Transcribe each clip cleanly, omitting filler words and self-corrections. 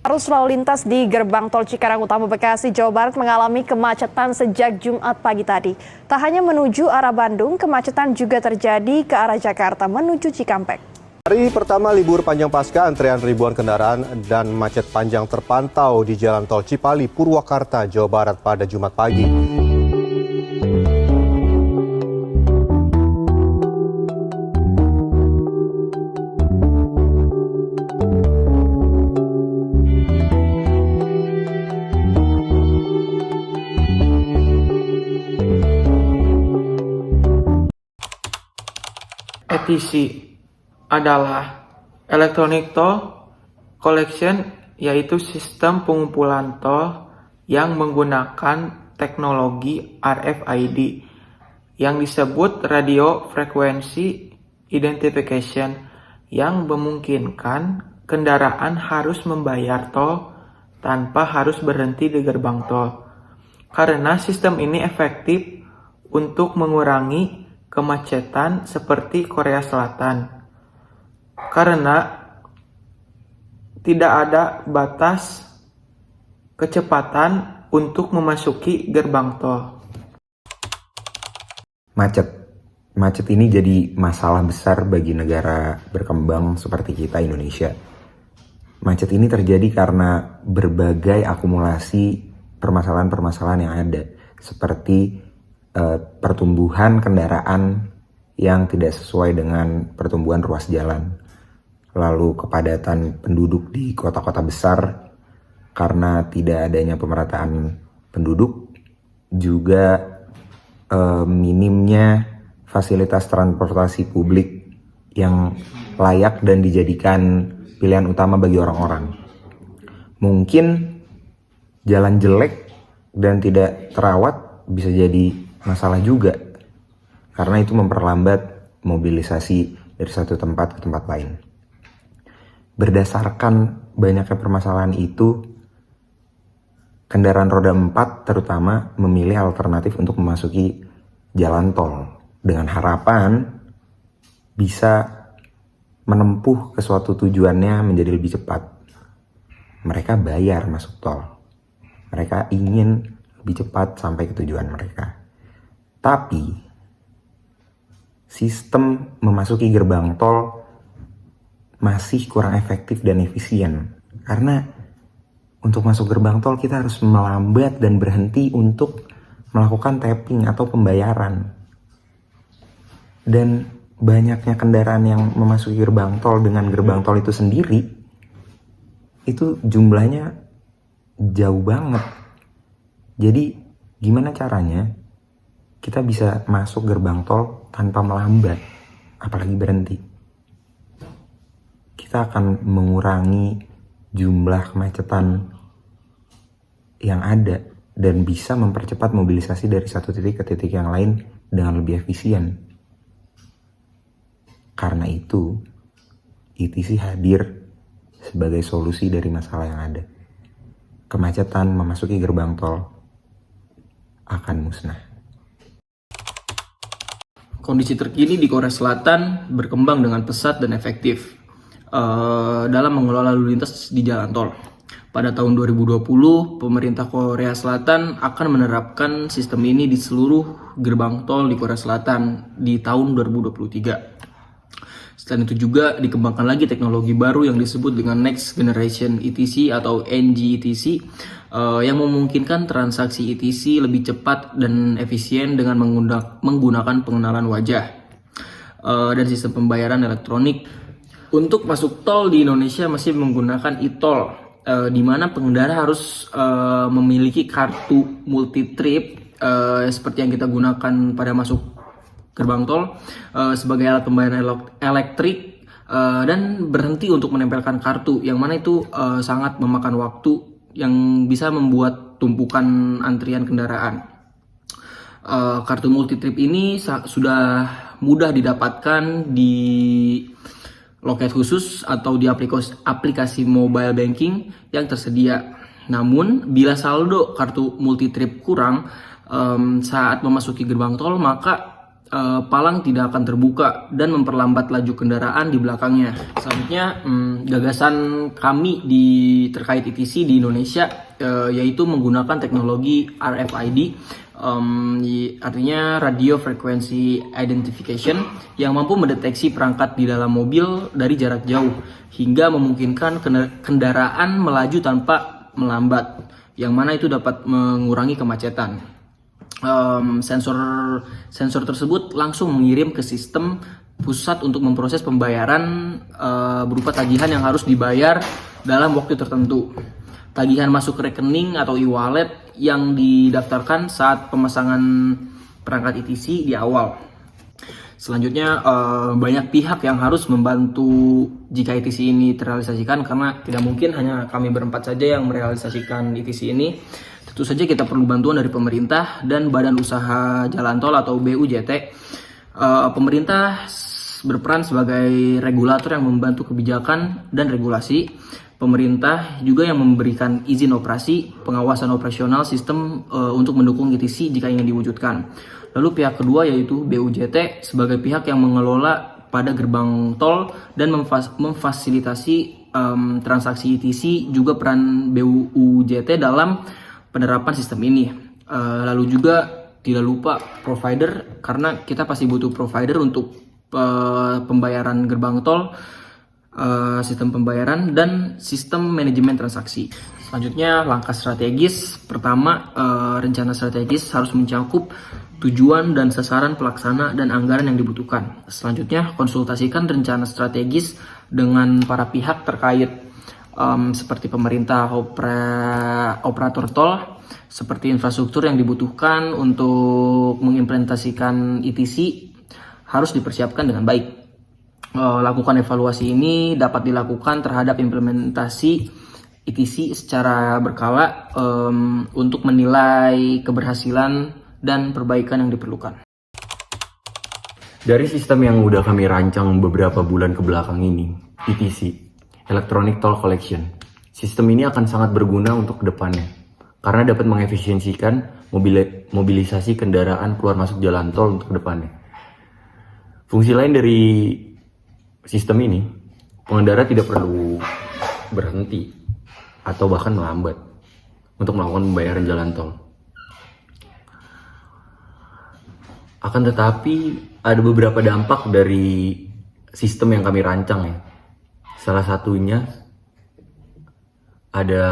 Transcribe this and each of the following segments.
Arus lalu lintas di gerbang tol Cikarang Utama Bekasi, Jawa Barat mengalami kemacetan sejak Jumat pagi tadi. Tak hanya menuju arah Bandung, kemacetan juga terjadi ke arah Jakarta menuju Cikampek. Hari pertama libur panjang pasca, antrean ribuan kendaraan dan macet panjang terpantau di Jalan Tol Cipali, Purwakarta, Jawa Barat pada Jumat pagi. ETC adalah Electronic Toll Collection, yaitu sistem pengumpulan tol yang menggunakan teknologi RFID yang disebut Radio Frequency Identification, yang memungkinkan kendaraan harus membayar tol tanpa harus berhenti di gerbang tol. Karena sistem ini efektif untuk mengurangi kemacetan seperti Korea Selatan, karena tidak ada batas kecepatan untuk memasuki gerbang tol. Macet ini jadi masalah besar bagi negara berkembang seperti kita, Indonesia. Macet ini terjadi karena berbagai akumulasi permasalahan-permasalahan yang ada, seperti pertumbuhan kendaraan yang tidak sesuai dengan pertumbuhan ruas jalan, lalu kepadatan penduduk di kota-kota besar karena tidak adanya pemerataan penduduk, juga minimnya fasilitas transportasi publik yang layak dan dijadikan pilihan utama bagi orang-orang. Mungkin jalan jelek dan tidak terawat bisa jadi masalah juga, karena itu memperlambat mobilisasi dari satu tempat ke tempat lain. Berdasarkan banyaknya permasalahan itu, kendaraan roda 4 terutama memilih alternatif untuk memasuki jalan tol dengan harapan bisa menempuh ke suatu tujuannya menjadi lebih cepat. Mereka bayar masuk tol. Mereka ingin lebih cepat sampai ke tujuan mereka. Tapi sistem memasuki gerbang tol masih kurang efektif dan efisien. Karena untuk masuk gerbang tol kita harus melambat dan berhenti untuk melakukan tapping atau pembayaran. Dan banyaknya kendaraan yang memasuki gerbang tol dengan gerbang tol itu sendiri, itu jumlahnya jauh banget. Jadi gimana caranya kita bisa masuk gerbang tol tanpa melambat, apalagi berhenti? Kita akan mengurangi jumlah kemacetan yang ada dan bisa mempercepat mobilisasi dari satu titik ke titik yang lain dengan lebih efisien. Karena itu, ETC hadir sebagai solusi dari masalah yang ada. Kemacetan memasuki gerbang tol akan musnah. Kondisi terkini di Korea Selatan berkembang dengan pesat dan efektif dalam mengelola lalu lintas di jalan tol. Pada tahun 2020, pemerintah Korea Selatan akan menerapkan sistem ini di seluruh gerbang tol di Korea Selatan di tahun 2023. Selain itu juga dikembangkan lagi teknologi baru yang disebut dengan Next Generation ETC atau NGETC, yang memungkinkan transaksi ETC lebih cepat dan efisien dengan menggunakan pengenalan wajah dan sistem pembayaran elektronik. Untuk masuk tol di Indonesia masih menggunakan e-tol, di mana pengendara harus memiliki kartu multi trip seperti yang kita gunakan pada masuk gerbang tol sebagai alat pembayaran elektrik, dan berhenti untuk menempelkan kartu, yang mana itu sangat memakan waktu yang bisa membuat tumpukan antrian kendaraan. Kartu multi trip ini sudah mudah didapatkan di loket khusus atau di aplikasi mobile banking yang tersedia. Namun bila saldo kartu multi trip kurang saat memasuki gerbang tol, maka palang tidak akan terbuka dan memperlambat laju kendaraan di belakangnya. Selanjutnya, gagasan kami terkait ETC di Indonesia yaitu menggunakan teknologi RFID, artinya Radio Frequency Identification, yang mampu mendeteksi perangkat di dalam mobil dari jarak jauh hingga memungkinkan kendaraan melaju tanpa melambat, yang mana itu dapat mengurangi kemacetan. Sensor tersebut langsung mengirim ke sistem pusat untuk memproses pembayaran berupa tagihan yang harus dibayar dalam waktu tertentu. Tagihan masuk ke rekening atau e-wallet yang didaftarkan saat pemasangan perangkat ETC di awal. Selanjutnya, banyak pihak yang harus membantu jika ETC ini terrealisasikan, karena tidak mungkin hanya kami berempat saja yang merealisasikan ETC ini. Tentu saja kita perlu bantuan dari pemerintah dan Badan Usaha Jalan Tol atau BUJT. Pemerintah berperan sebagai regulator yang membantu kebijakan dan regulasi. Pemerintah juga yang memberikan izin operasi, pengawasan operasional sistem untuk mendukung ETC jika ingin diwujudkan. Lalu pihak kedua yaitu BUJT sebagai pihak yang mengelola pada gerbang tol dan memfasilitasi transaksi ETC, juga peran BUJT dalam penerapan sistem ini. Lalu juga tidak lupa provider, karena kita pasti butuh provider untuk pembayaran gerbang tol, sistem pembayaran dan sistem manajemen transaksi. Selanjutnya, langkah strategis. Pertama, rencana strategis harus mencakup tujuan dan sasaran pelaksana dan anggaran yang dibutuhkan. Selanjutnya, konsultasikan rencana strategis dengan para pihak terkait, seperti pemerintah, operator tol, seperti infrastruktur yang dibutuhkan untuk mengimplementasikan ETC harus dipersiapkan dengan baik. Lakukan evaluasi ini dapat dilakukan terhadap implementasi ETC secara berkala untuk menilai keberhasilan dan perbaikan yang diperlukan. Dari sistem yang udah kami rancang beberapa bulan ke belakang ini, ETC, Electronic Toll Collection, sistem ini akan sangat berguna untuk kedepannya, karena dapat mengefisiensikan mobilisasi kendaraan keluar masuk jalan tol untuk kedepannya. Fungsi lain dari sistem ini, pengendara tidak perlu berhenti atau bahkan melambat untuk melakukan pembayaran jalan tol. Akan tetapi ada beberapa dampak dari sistem yang kami rancang ya. Salah satunya ada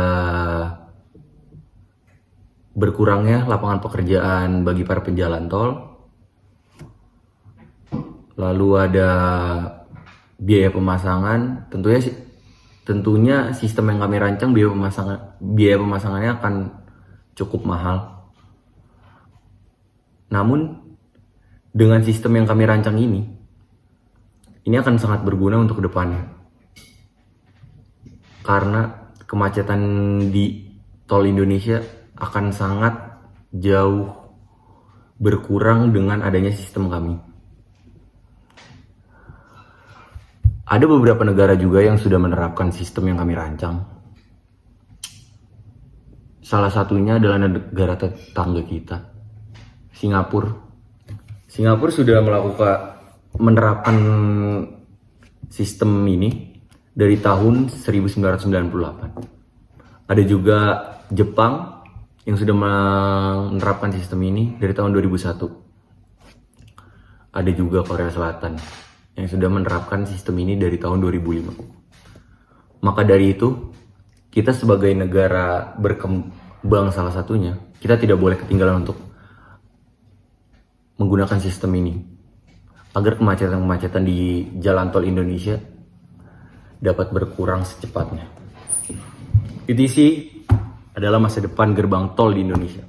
berkurangnya lapangan pekerjaan bagi para penjalan tol. Lalu ada biaya pemasangan. Tentunya sistem yang kami rancang biaya pemasangannya akan cukup mahal. Namun dengan sistem yang kami rancang ini akan sangat berguna untuk kedepannya, karena kemacetan di tol Indonesia akan sangat jauh berkurang dengan adanya sistem kami. Ada beberapa negara juga yang sudah menerapkan sistem yang kami rancang. Salah satunya adalah negara tetangga kita, Singapura. Singapura sudah menerapkan sistem ini dari tahun 1998. Ada juga Jepang yang sudah menerapkan sistem ini dari tahun 2001. Ada juga Korea Selatan yang sudah menerapkan sistem ini dari tahun 2005. Maka dari itu, kita sebagai negara berkembang salah satunya, kita tidak boleh ketinggalan untuk menggunakan sistem ini agar kemacetan di jalan tol Indonesia dapat berkurang secepatnya. ETC adalah masa depan gerbang tol di Indonesia.